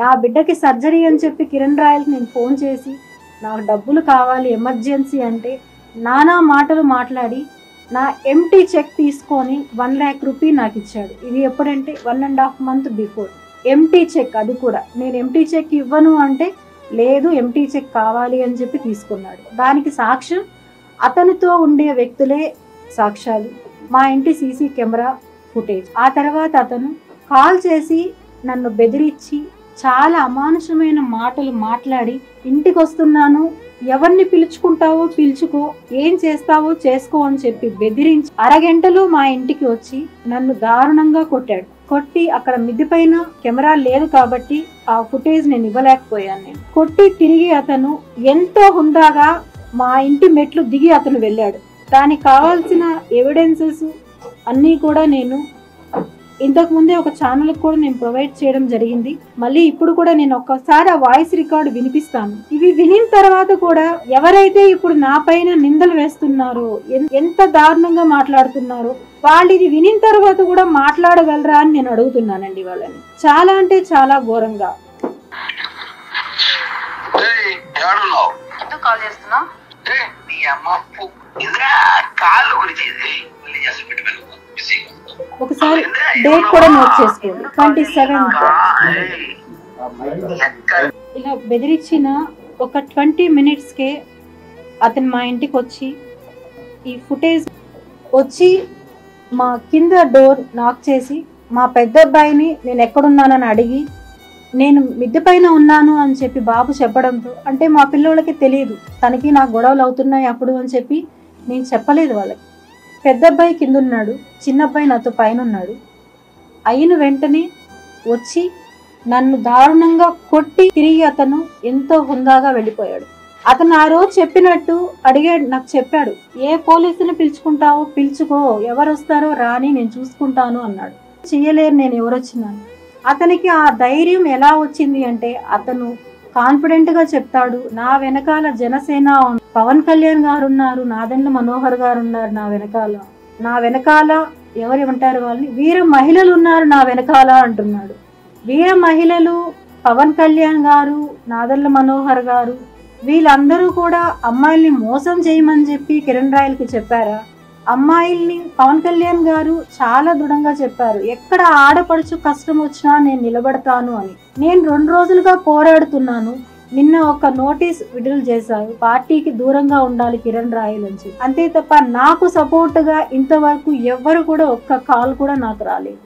నా బిడ్డకి సర్జరీ అని చెప్పి కిరణ్ రాయల్కి నేను ఫోన్ చేసి నాకు డబ్బులు కావాలి ఎమర్జెన్సీ అంటే నానా మాటలు మాట్లాడి నా ఎంటీ చెక్ తీసుకొని 1 lakh రూపీ నాకు ఇచ్చాడు. ఇది ఎప్పుడంటే 1.5 months బిఫోర్. ఎంటీ చెక్, అది కూడా నేను ఎంటీ చెక్ ఇవ్వను అంటే లేదు ఎంటీ చెక్ కావాలి అని చెప్పి తీసుకున్నాడు. దానికి సాక్ష్యం అతనితో ఉండే వ్యక్తులే సాక్ష్యాలు, మా ఇంటి సీసీ కెమెరా ఫుటేజ్. ఆ తర్వాత అతను కాల్ చేసి నన్ను బెదిరించి చాలా అమానుషమైన మాటలు మాట్లాడి ఇంటికి వస్తున్నాను, ఎవరిని పిలుచుకుంటావో పిలుచుకో, ఏం చేస్తావో చేసుకో అని చెప్పి బెదిరించి అరగంటలో మా ఇంటికి వచ్చి నన్ను దారుణంగా కొట్టాడు. కొట్టి అక్కడ మిద్ది పైన కెమెరా లేదు కాబట్టి ఆ ఫుటేజ్ నేను ఇవ్వలేకపోయాను. నేను కొట్టి తిరిగి అతను ఎంతో హుందాగా మా ఇంటి మెట్లు దిగి అతను వెళ్ళాడు. దానికి కావాల్సిన ఎవిడెన్సెస్ అన్నీ కూడా నేను ఇంతకు ముందే ఒక ఛానల్కి కూడా నేను ప్రొవైడ్ చేయడం జరిగింది. మళ్ళీ ఇప్పుడు కూడా నేను ఒక్కసారి ఆ వాయిస్ రికార్డు వినిపిస్తాను. ఇవి వినిన తర్వాత కూడా ఎవరైతే ఇప్పుడు నా పైన నిందలు వేస్తున్నారో, ఎంత దారుణంగా మాట్లాడుతున్నారో, వాళ్ళు ఇది వినిన తర్వాత కూడా మాట్లాడగలరా అని నేను అడుగుతున్నానండి వాళ్ళని. చాలా అంటే చాలా ఘోరంగా. ఒకసారి డేట్ కూడా నోట్ చేసుకోండి, 27th. ఇలా బెదిరించిన ఒక 20 minutesకే అతను మా ఇంటికి వచ్చి ఈ ఫుటేజ్ వచ్చి మా కింద డోర్ నాక్ చేసి మా పెద్ద అబ్బాయిని నేను ఎక్కడున్నానని అడిగి నేను మిద్దె పైన ఉన్నాను అని చెప్పి బాబు చెప్పడంతో, అంటే మా పిల్లోళ్ళకి తెలియదు తనకి నాకు గొడవలు అవుతున్నాయి అప్పుడు అని చెప్పి నేను చెప్పలేదు వాళ్ళకి. పెద్ద అబ్బాయి కింద ఉన్నాడు, చిన్న అబ్బాయి నాతో పైన ఉన్నాడు. అయిన వెంటనే వచ్చి నన్ను దారుణంగా కొట్టి తిరిగి అతను ఎంతో హుందాగా వెళ్ళిపోయాడు. అతను ఆ రోజు చెప్పినట్టు అడిగాడు, నాకు చెప్పాడు, ఏ పోలీసుని పిలుచుకుంటావో పిలుచుకో, ఎవరు వస్తారో రాని నేను చూసుకుంటాను అన్నాడు. చెయ్యలేరు నేను ఎవరొచ్చినాను. అతనికి ఆ ధైర్యం ఎలా వచ్చింది అంటే అతను కాన్ఫిడెంట్గా చెప్తాడు, నా వెనకాల జనసేన, పవన్ కళ్యాణ్ గారు ఉన్నారు, నాదెండ్ల మనోహర్ గారు ఉన్నారు నా వెనకాల ఎవరు ఉంటారు వాళ్ళని, వీర మహిళలు ఉన్నారు నా వెనకాల అంటున్నాడు. వీర మహిళలు పవన్ కళ్యాణ్ గారు, నాదెండ్ల మనోహర్ గారు, వీళ్ళందరూ కూడా అమ్మాయిల్ని మోసం చేయమని చెప్పి కిరణ్ రాయల్కి చెప్పారా? అమ్మాయిల్ని పవన్ కళ్యాణ్ గారు చాలా దృఢంగా చెప్పారు, ఎక్కడ ఆడపడుచు కష్టం వచ్చినా నేను నిలబడతాను అని. నేను 2 రోజులుగా పోరాడుతున్నాను. నిన్న ఒక నోటీస్ విడుదల చేశారు, పార్టీకి దూరంగా ఉండాలి కిరణ్ రాయల్ అని. అంతే తప్ప నాకు సపోర్ట్ గా ఇంతవరకు ఎవ్వరు కూడా ఒక్క కాల్ కూడా నాకు రాలేదు.